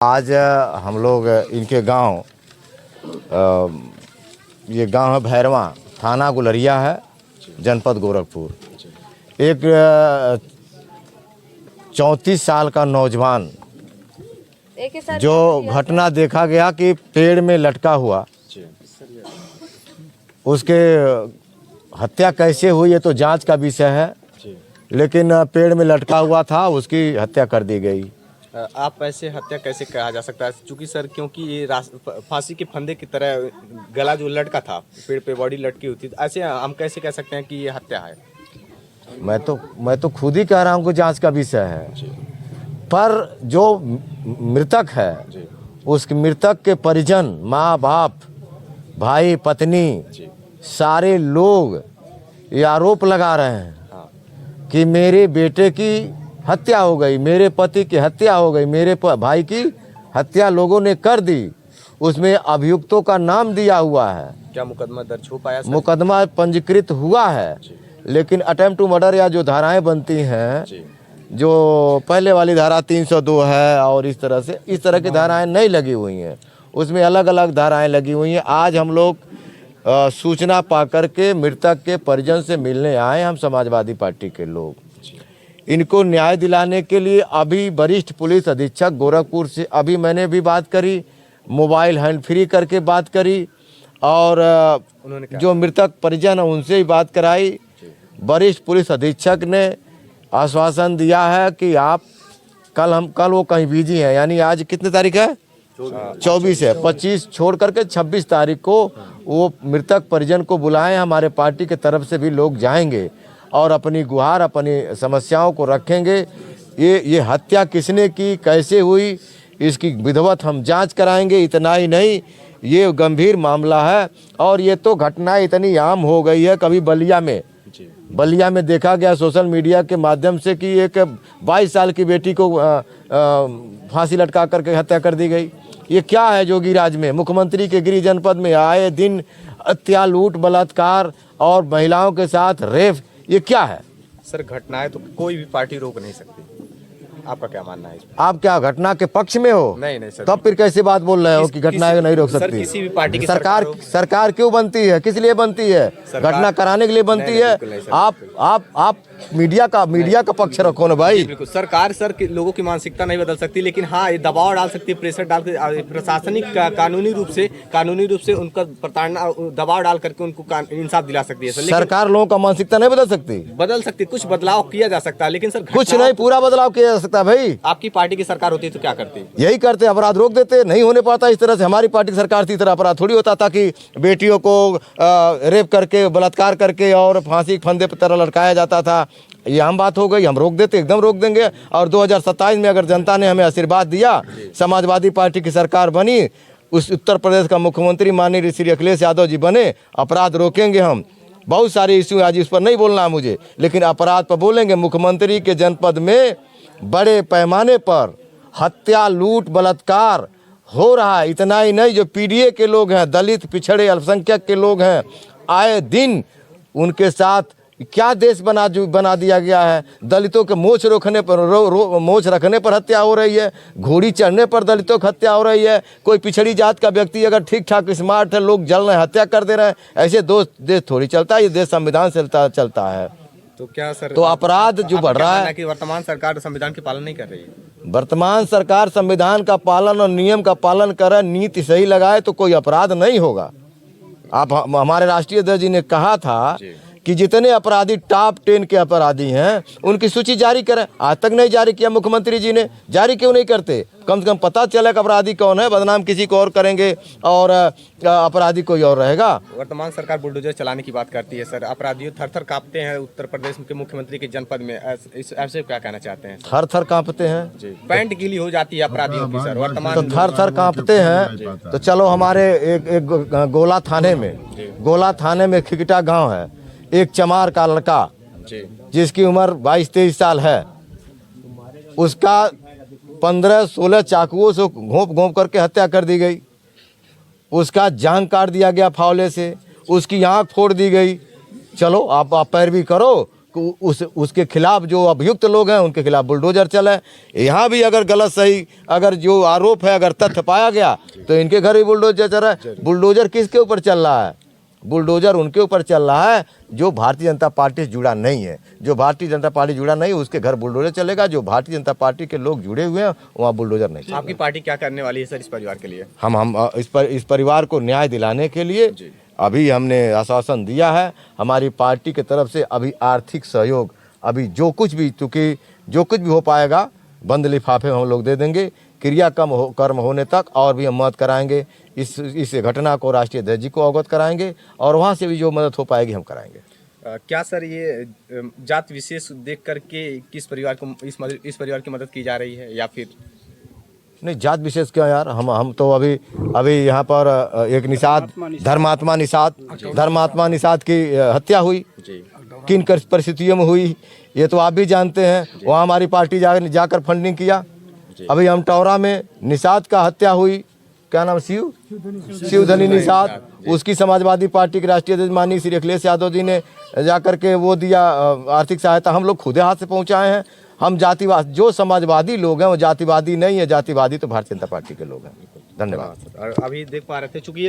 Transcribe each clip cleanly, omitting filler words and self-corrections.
आज हम लोग इनके गांव, ये गांव है भैरवा, थाना गुलरिया है, जनपद गोरखपुर। एक 34 साल का नौजवान जो घटना देखा गया कि पेड़ में लटका हुआ, उसके हत्या कैसे हुई ये तो जांच का विषय है, लेकिन पेड़ में लटका हुआ था, उसकी हत्या कर दी गई। आप ऐसे हत्या कैसे कहा जा सकता है? चूंकि सर, क्योंकि ये फांसी के फंदे की तरह गला जो लटका था, पेड़ पे बॉडी लटकी होती, ऐसे हम कैसे कह सकते हैं कि ये हत्या है? मैं तो खुद ही कह रहा हूँ कि जांच का विषय है, पर जो मृतक है उस मृतक के परिजन, माँ बाप, भाई, पत्नी, सारे लोग ये आरोप लगा रहे हैं कि मेरे बेटे की हत्या हो गई, मेरे पति की हत्या हो गई, मेरे भाई की हत्या लोगों ने कर दी। उसमें अभियुक्तों का नाम दिया हुआ है। क्या मुकदमा दर्ज हो पाया सर? मुकदमा पंजीकृत हुआ है, लेकिन अटेम्प्ट टू मर्डर या जो धाराएं बनती हैं, जो पहले वाली धारा 302 है और इस तरह की धाराएं नहीं लगी हुई हैं, उसमें अलग अलग धाराएं लगी हुई हैं। आज हम लोग सूचना पाकर के मृतक के परिजन से मिलने आए, हम समाजवादी पार्टी के लोग। इनको न्याय दिलाने के लिए अभी वरिष्ठ पुलिस अधीक्षक गोरखपुर से अभी मैंने भी बात करी, मोबाइल हैंड फ्री करके बात करी, और जो मृतक परिजन है उनसे भी बात कराई। वरिष्ठ पुलिस अधीक्षक ने आश्वासन दिया है कि आप कल वो कहीं बिजी हैं, यानी आज कितनी तारीख है? 24 है, 25 छोड़ करके 26 तारीख को वो मृतक परिजन को बुलाएं। हमारे पार्टी के तरफ से भी लोग जाएंगे और अपनी गुहार, अपनी समस्याओं को रखेंगे। ये हत्या किसने की, कैसे हुई, इसकी विधिवत हम जांच कराएंगे। इतना ही नहीं, ये गंभीर मामला है और ये तो घटना इतनी आम हो गई है। कभी बलिया में देखा गया सोशल मीडिया के माध्यम से कि एक 22 साल की बेटी को फांसी लटका करके हत्या कर दी गई। ये क्या है जोगीराज में, मुख्यमंत्री के गृह जनपद में आए दिन हत्या, लूट, बलात्कार और महिलाओं के साथ रेप, ये क्या है? सर, घटनाएं तो कोई भी पार्टी रोक नहीं सकती। आपका क्या मानना है इस पर? आप क्या घटना के पक्ष में हो? नहीं सर। तब फिर कैसे बात बोल रहे हो कि घटनाएं नहीं रोक सकती? किसी भी पार्टी की सरकार क्यों बनती है, किस लिए बनती है? घटना कराने के लिए बनती है। आप मीडिया का पक्ष रखो ना भाई। बिल्कुल, सरकार लोगों की मानसिकता नहीं बदल सकती, लेकिन हाँ, ये दबाव डाल सकती है, प्रेशर डाल के, प्रशासनिक कानूनी रूप से उनका प्रताड़ना, दबाव डाल करके उनको इंसाफ दिला सकती है। सरकार लोगों का मानसिकता नहीं बदल सकती। कुछ बदलाव किया जा सकता है, लेकिन सर कुछ नहीं, पूरा बदलाव किया जा सकता है भाई। आपकी पार्टी की सरकार होती तो क्या करती? यही करते, अपराध रोक देते। नहीं होने पाता इस तरह से। हमारी पार्टी की सरकार थी, तरह अपराध थोड़ी होता था कि बेटियों को रेप करके, बलात्कार करके और फांसी के फंदे पर तरह लटकाया जाता था। ये आम बात हो गई, हम रोक देते, एकदम रोक देंगे। और 2027 में अगर जनता ने हमें आशीर्वाद दिया, समाजवादी पार्टी की सरकार बनी, उस उत्तर प्रदेश का मुख्यमंत्री माननीय श्री अखिलेश यादव जी बने, अपराध रोकेंगे हम। बहुत सारे इश्यू आज इस पर नहीं बोलना है मुझे, लेकिन अपराध पर बोलेंगे। मुख्यमंत्री के जनपद में बड़े पैमाने पर हत्या, लूट, बलात्कार हो रहा है। इतना ही नहीं, जो पीडीए के लोग हैं, दलित, पिछड़े, अल्पसंख्यक के लोग हैं, आए दिन उनके साथ क्या देश बना दिया गया है। दलितों के मोछ रखने पर हत्या हो रही है, घोड़ी चढ़ने पर दलितों की हत्या हो रही है। कोई पिछड़ी जात का व्यक्ति अगर ठीक ठाक स्मार्ट है, लोग जल रहे हैं, हत्या कर दे रहे हैं। ऐसे देश थोड़ी चलता है, ये देश संविधान से चलता है। तो क्या सर, तो अपराध जो बढ़ रहा है कि वर्तमान सरकार संविधान की पालन नहीं कर रही है? वर्तमान सरकार संविधान का पालन और नियम का पालन करे, नीति सही लगाए तो कोई अपराध नहीं होगा। आप हमारे राष्ट्रीय अध्यक्ष जी ने कहा था कि जितने अपराधी टॉप 10 के अपराधी हैं उनकी सूची जारी करें। आज तक नहीं जारी किया मुख्यमंत्री जी ने। जारी क्यों नहीं करते? कम से कम पता चले कि अपराधी कौन है। बदनाम किसी को और करेंगे और अपराधी कोई और रहेगा। वर्तमान सरकार बुलडोजर चलाने की बात करती है सर, अपराधियों थर-थर कांपते हैं उत्तर प्रदेश के मुख्यमंत्री के जनपद में। ऐसे क्या कहना चाहते हैं? थर-थर कांपते हैं, पैंट गीली हो जाती है अपराधियों की सर वर्तमान। तो थर-थर कांपते हैं तो चलो, हमारे एक गोला थाने में खिकटा गाँव है, एक चमार का लड़का जिसकी उम्र 22-23 साल है, उसका 15-16 चाकुओं से घोंप करके हत्या कर दी गई। उसका जांघ काट दिया गया फावले से, उसकी आंख फोड़ दी गई। चलो आप पैरवी करो, उसके खिलाफ जो अभियुक्त लोग हैं उनके खिलाफ बुलडोजर चले। यहाँ भी अगर गलत सही अगर जो आरोप है अगर तथ्य पाया गया तो इनके घर भी बुलडोजर चल रहा है। बुलडोजर किसके ऊपर चल रहा है? बुलडोजर उनके ऊपर चल रहा है जो भारतीय जनता पार्टी से जुड़ा नहीं है। जो भारतीय जनता पार्टी जुड़ा नहीं है उसके घर बुलडोजर चलेगा। जो भारतीय जनता पार्टी के लोग जुड़े हुए हैं वहाँ बुलडोजर नहीं चलेगा। आपकी पार्टी क्या करने वाली है सर इस परिवार के लिए? हम इस परिवार को न्याय दिलाने के लिए अभी हमने आश्वासन दिया है। हमारी पार्टी की तरफ से अभी आर्थिक सहयोग अभी जो कुछ भी हो पाएगा बंद लिफाफे में हम लोग दे देंगे। कर्म होने तक और भी हम मदद कराएंगे। इस घटना को राष्ट्रीय अध्यक्ष जी को अवगत कराएंगे और वहाँ से भी जो मदद हो पाएगी हम कराएंगे। क्या सर ये जात विशेष देख करके किस परिवार को इस परिवार की मदद की जा रही है या फिर नहीं? जात विशेष क्यों यार? हम तो अभी यहाँ पर एक निषाद धर्मात्मा निषाद की हत्या हुई। किन परिस्थितियों में हुई ये तो आप भी जानते हैं। वहाँ हमारी पार्टी जाकर फंडिंग किया। अभी हम टौरा में निषाद का हत्या हुई, क्या नाम शिवधनी निषाद, उसकी समाजवादी पार्टी के राष्ट्रीय अध्यक्ष माननीय श्री अखिलेश यादव जी ने जाकर के वो दिया आर्थिक सहायता। हम लोग खुदे हाथ से पहुँचाए हैं। हम जातिवाद जो समाजवादी लोग हैं वो जातिवादी नहीं है। जातिवादी तो भारतीय जनता पार्टी के लोग हैं। धन्यवाद। और अभी देख पा रहे थे चूंकि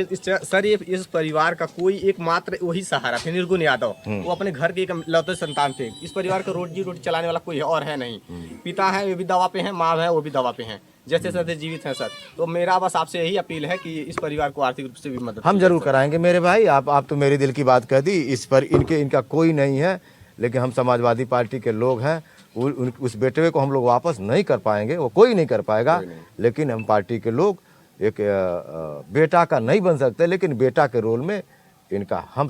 इस परिवार का कोई एकमात्र वही सहारा थे निर्गुण यादव। वो अपने घर के इकलौते संतान थे। इस परिवार का रोजी रोटी चलाने वाला कोई और है नहीं। पिता है वो भी दवा पे हैं, माँ है वो भी दवा पे हैं, जैसे सदैव जीवित हैं सर। तो मेरा बस आपसे यही अपील है कि इस परिवार को आर्थिक रूप से भी मदद हम जरूर कराएंगे मेरे भाई। आप तो मेरे दिल की बात कह दी। इस पर इनका कोई नहीं है, लेकिन हम समाजवादी पार्टी के लोग हैं। उस बेटे को हम लोग वापस नहीं कर पाएंगे, वो कोई नहीं कर पाएगा। लेकिन हम पार्टी के लोग एक बेटा का नहीं बन सकते, लेकिन बेटा के रोल में इनका हम